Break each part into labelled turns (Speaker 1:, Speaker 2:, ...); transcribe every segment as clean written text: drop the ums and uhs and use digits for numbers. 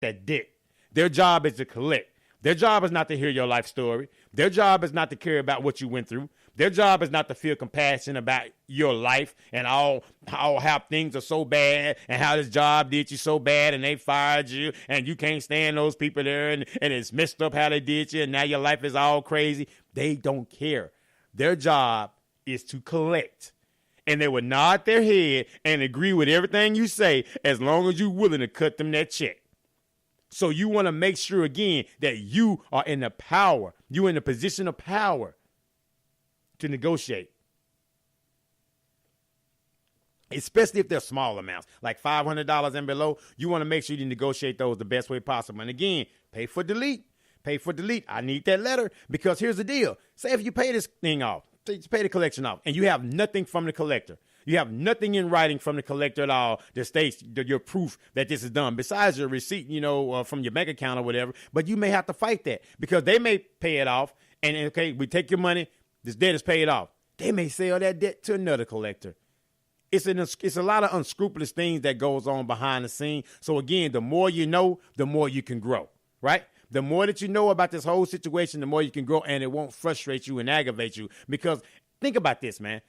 Speaker 1: that debt. Their job is to collect. Their job is not to hear your life story. Their job is not to care about what you went through. Their job is not to feel compassion about your life and how things are so bad and how this job did you so bad and they fired you and you can't stand those people there and it's messed up how they did you and now your life is all crazy. They don't care. Their job is to collect. And they would nod their head and agree with everything you say as long as you're willing to cut them that check. So you want to make sure, again, that you are in the power. You're in the position of power to negotiate. Especially if they're small amounts, like $500 and below. You want to make sure you negotiate those the best way possible. And again, pay for delete. Pay for delete. I need that letter because here's the deal. Say if you pay this thing off, pay the collection off, and you have nothing from the collector. You have nothing in writing from the collector at all that states your proof that this is done, besides your receipt, from your bank account or whatever. But you may have to fight that because they may pay it off, and okay, we take your money, this debt is paid off. They may sell that debt to another collector. It's a lot of unscrupulous things that goes on behind the scene. So again, the more you know, the more you can grow, right? The more that you know about this whole situation, the more you can grow, and it won't frustrate you and aggravate you. Because think about this, man.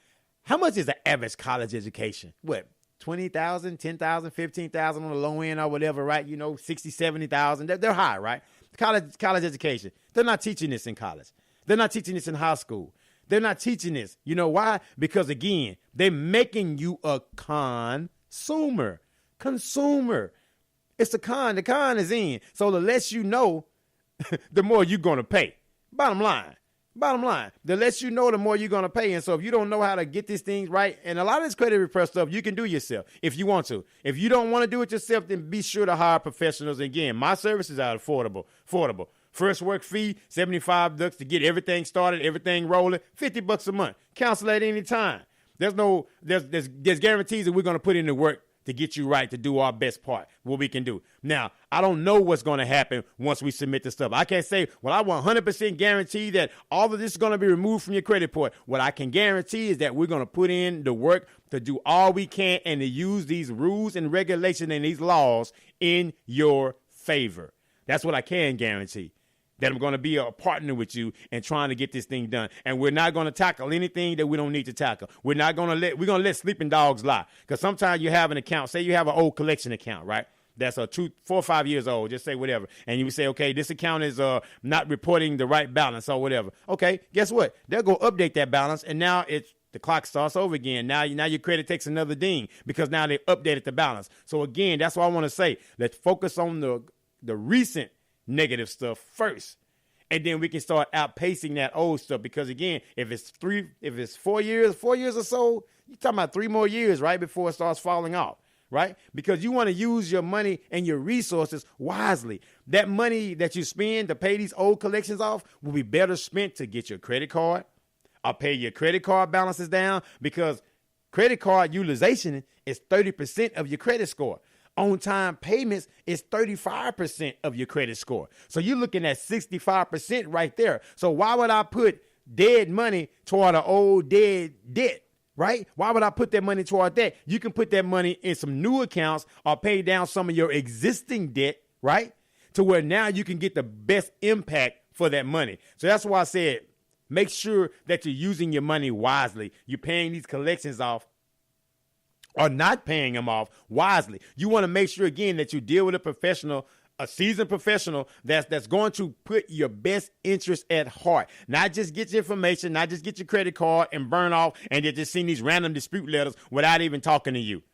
Speaker 1: How much is the average college education? What, 20,000, 10,000, 15,000 on the low end or whatever, right? 60, 70,000. They're high, right? College education. They're not teaching this in college. They're not teaching this in high school. They're not teaching this. You know why? Because, again, they're making you a consumer. It's the con is in. So the less you know, the more you're going to pay. Bottom line, the less you know, the more you're going to pay. And so if you don't know how to get these things right, and a lot of this credit repair stuff you can do yourself if you want to. If you don't want to do it yourself, then be sure to hire professionals. Again, my services are affordable. First work fee, $75 to get everything started, everything rolling, $50 a month. Counsel at any time. There's guarantees that we're going to put in the work to get you right, to do our best part, what we can do. Now, I don't know what's going to happen once we submit the stuff. I can't say, well, I 100% guarantee that all of this is going to be removed from your credit report. What I can guarantee is that we're going to put in the work to do all we can and to use these rules and regulations and these laws in your favor. That's what I can guarantee. That I'm going to be a partner with you and trying to get this thing done. And we're not going to tackle anything that we don't need to tackle. We're going to let sleeping dogs lie. Because sometimes you have an account, say you have an old collection account, right? That's 4 or 5 years old, just say whatever. And you say, okay, this account is not reporting the right balance or whatever. Okay, guess what? They'll go update that balance, and now the clock starts over again. Now your credit takes another ding because now they've updated the balance. So again, that's what I want to say. Let's focus on the recent negative stuff first, and then we can start outpacing that old stuff. Because again, if it's 4 years or so, you're talking about 3 more years, right, before it starts falling off, right? Because you want to use your money and your resources wisely. That money that you spend to pay these old collections off will be better spent to get your credit card or pay your credit card balances down, because credit card utilization is 30% of your credit score. On-time payments is 35% of your credit score. So you're looking at 65% right there. So why would I put dead money toward an old dead debt, right? Why would I put that money toward that? You can put that money in some new accounts or pay down some of your existing debt, right? To where now you can get the best impact for that money. So that's why I said, make sure that you're using your money wisely. You're paying these collections off or not paying them off wisely. You want to make sure, again, that you deal with a professional, a seasoned professional that's going to put your best interest at heart. Not just get your information, not just get your credit card and burn off and just send these random dispute letters without even talking to you,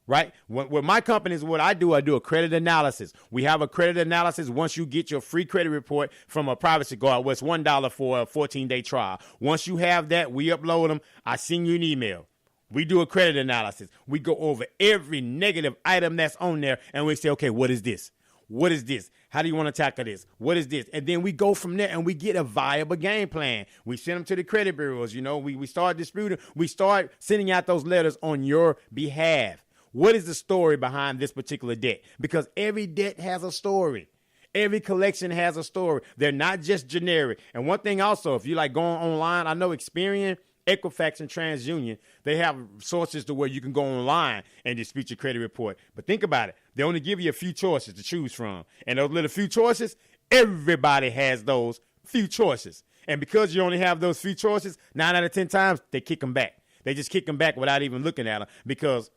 Speaker 1: right? With my company is what I do a credit analysis. We have a credit analysis once you get your free credit report from a privacy guard, where it's $1 for a 14-day trial. Once you have that, we upload them. I send you an email. We do a credit analysis. We go over every negative item that's on there, and we say, okay, what is this? What is this? How do you want to tackle this? What is this? And then we go from there, and we get a viable game plan. We send them to the credit bureaus. We start disputing. We start sending out those letters on your behalf. What is the story behind this particular debt? Because every debt has a story. Every collection has a story. They're not just generic. And one thing also, if you like going online, I know Experian Equifax and TransUnion, they have sources to where you can go online and dispute your credit report. But think about it. They only give you a few choices to choose from. And those little few choices, everybody has those few choices. And because you only have those few choices, 9 out of 10 times, they kick them back. They just kick them back without even looking at them because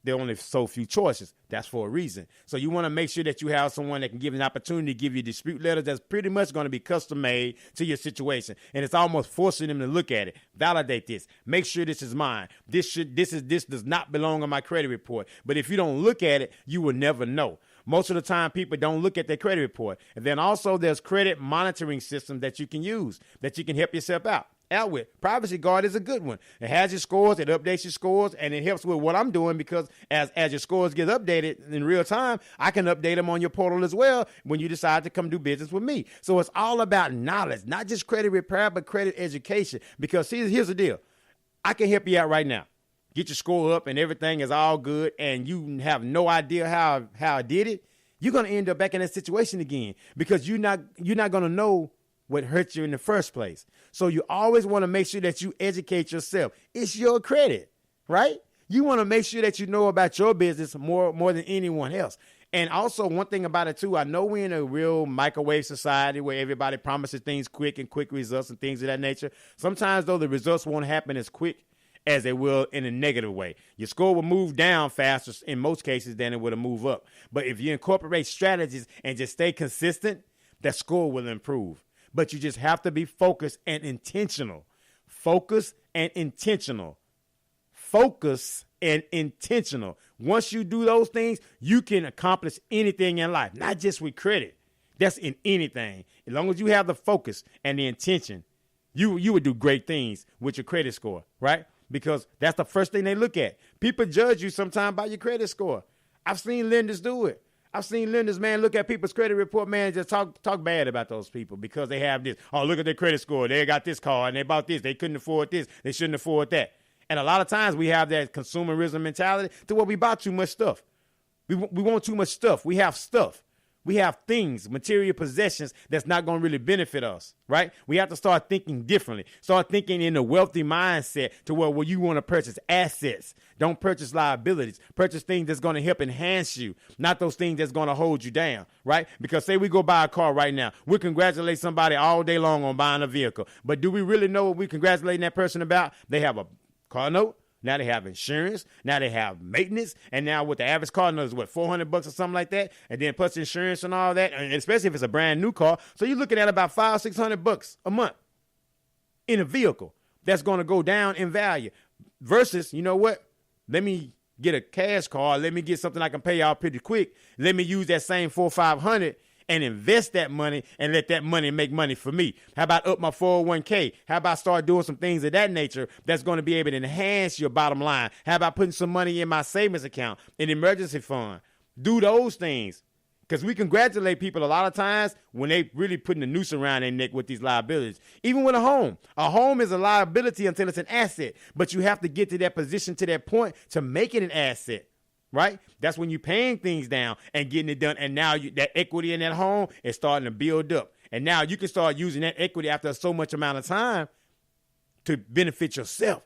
Speaker 1: there are only so few choices. That's for a reason. So you want to make sure that you have someone that can give you an opportunity to give you dispute letters that's pretty much going to be custom made to your situation. And it's almost forcing them to look at it. Validate this. Make sure this is mine. This does not belong on my credit report. But if you don't look at it, you will never know. Most of the time, people don't look at their credit report. And then also there's credit monitoring systems that you can use, that you can help yourself out with. Privacy Guard is a good one. It has your scores, it updates your scores, and it helps with what I'm doing because as your scores get updated in real time, I can update them on your portal as well when you decide to come do business with me. So it's all about knowledge, not just credit repair, but credit education. Because here's the deal. I can help you out right now. Get your score up and everything is all good and you have no idea how I did it. You're going to end up back in that situation again because you're not going to know what hurt you in the first place. So you always want to make sure that you educate yourself. It's your credit, right? You want to make sure that you know about your business more than anyone else. And also one thing about it too, I know we're in a real microwave society where everybody promises things quick results and things of that nature. Sometimes though, the results won't happen as quick as they will in a negative way. Your score will move down faster in most cases than it would have moved up. But if you incorporate strategies and just stay consistent, that score will improve. But you just have to be focused and intentional. Focus and intentional. Focus and intentional. Once you do those things, you can accomplish anything in life, not just with credit. That's in anything. As long as you have the focus and the intention, you would do great things with your credit score, right? Because that's the first thing they look at. People judge you sometimes by your credit score. I've seen lenders do it. I've seen lenders, man, look at people's credit report, man, and just talk bad about those people because they have this. Oh, look at their credit score. They got this car and they bought this. They couldn't afford this. They shouldn't afford that. And a lot of times we have that consumerism mentality to where we buy too much stuff. We want too much stuff. We have stuff. We have things, material possessions that's not going to really benefit us, right? We have to start thinking differently. Start thinking in a wealthy mindset to where you want to purchase assets. Don't purchase liabilities. Purchase things that's going to help enhance you, not those things that's going to hold you down, right? Because say we go buy a car right now. We congratulate somebody all day long on buying a vehicle. But do we really know what we're congratulating that person about? They have a car note. Now they have insurance. Now they have maintenance. And now with the average car note is what, $400 or something like that? And then plus insurance and all that. And especially if it's a brand new car. So you're looking at about $500-$600 a month in a vehicle that's going to go down in value versus, you know what? Let me get a cash car. Let me get something I can pay out pretty quick. Let me use that same $400-$500 and invest that money and let that money make money for me. How about up my 401k? How about start doing some things of that nature that's going to be able to enhance your bottom line? How about putting some money in my savings account, an emergency fund? Do those things. Because we congratulate people a lot of times when they really putting a noose around their neck with these liabilities. Even with a home is a liability until it's an asset. But you have to get to that position, to that point to make it an asset. Right? That's when you're paying things down and getting it done. And now that equity in that home is starting to build up. And now you can start using that equity after so much amount of time to benefit yourself,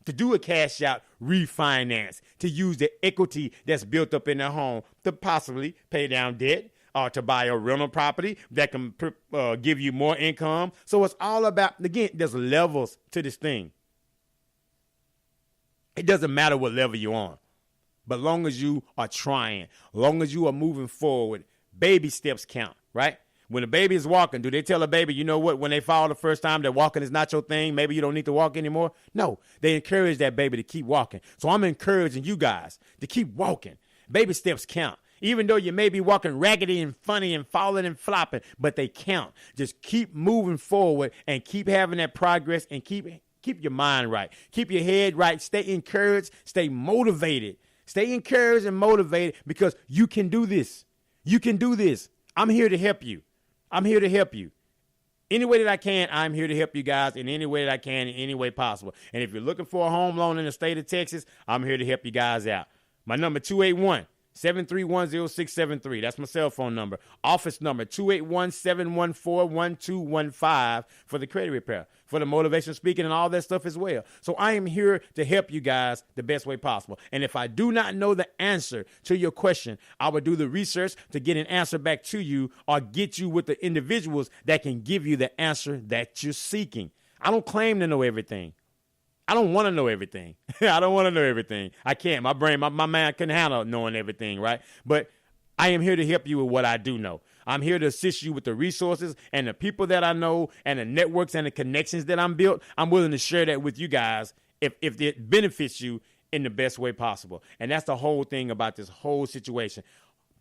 Speaker 1: to do a cash out refinance, to use the equity that's built up in the home to possibly pay down debt or to buy a rental property that can give you more income. So it's all about, again, there's levels to this thing. It doesn't matter what level you're on. But long as you are trying, long as you are moving forward, baby steps count, right? When a baby is walking, do they tell a baby, you know what, when they fall the first time that walking is not your thing, maybe you don't need to walk anymore? No, they encourage that baby to keep walking. So I'm encouraging you guys to keep walking. Baby steps count. Even though you may be walking raggedy and funny and falling and flopping, but they count. Just keep moving forward and keep having that progress and keep your mind right. Keep your head right. Stay encouraged. Stay motivated. Stay encouraged and motivated because you can do this. You can do this. I'm here to help you. I'm here to help you. Any way that I can, I'm here to help you guys in any way that I can, in any way possible. And if you're looking for a home loan in the state of Texas, I'm here to help you guys out. My number 281 731-0673. That's my cell phone number. Office number 281-714-1215 for the credit repair, for the motivation speaking and all that stuff as well. So I am here to help you guys the best way possible. And if I do not know the answer to your question, I will do the research to get an answer back to you or get you with the individuals that can give you the answer that you're seeking. I don't claim to know everything. I don't want to know everything. I don't want to know everything. I can't. My brain, my mind couldn't handle knowing everything, right? But I am here to help you with what I do know. I'm here to assist you with the resources and the people that I know and the networks and the connections that I'm built. I'm willing to share that with you guys if it benefits you in the best way possible. And that's the whole thing about this whole situation.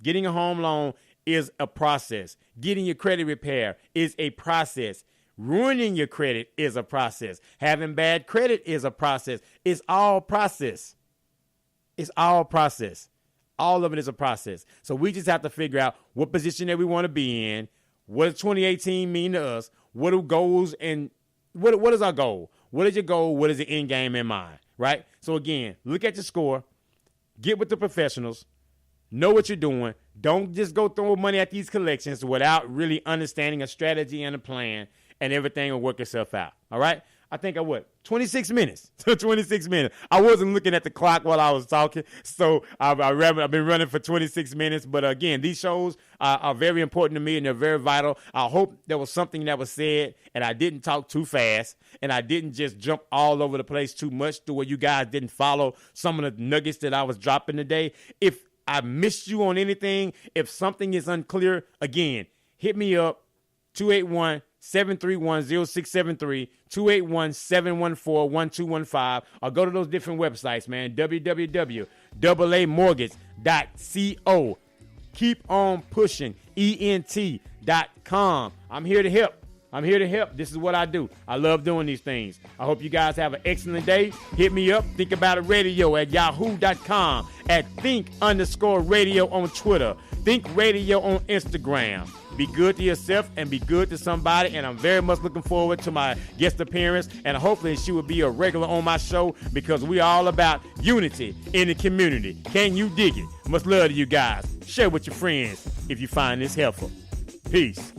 Speaker 1: Getting a home loan is a process. Getting your credit repair is a process. Ruining your credit is a process. Having bad credit is a process. It's all process. It's all process. All of it is a process. So we just have to figure out what position that we want to be in. What does 2018 mean to us? What are goals and what is our goal? What is your goal? What is the end game in mind? Right? So again, look at your score. Get with the professionals. Know what you're doing. Don't just go throw money at these collections without really understanding a strategy and a plan. And everything will work itself out. All right? I think 26 minutes. 26 minutes. I wasn't looking at the clock while I was talking, so I've been running for 26 minutes. But again, these shows are very important to me, and they're very vital. I hope there was something that was said, and I didn't talk too fast, and I didn't just jump all over the place too much to where you guys didn't follow some of the nuggets that I was dropping today. If I missed you on anything, if something is unclear, again, hit me up, 281-731-0673, 281-714-1215, or go to those different websites, man, www.aamortgage.co. Keep on pushing, ENT.com. I'm here to help. This is what I do. I love doing these things. I hope you guys have an excellent day. Hit me up. Think About It Radio at yahoo.com, at think_radio on Twitter, Think Radio on Instagram. Be good to yourself and be good to somebody. And I'm very much looking forward to my guest appearance. And hopefully she will be a regular on my show because we all about unity in the community. Can you dig it? Much love to you guys. Share with your friends if you find this helpful. Peace.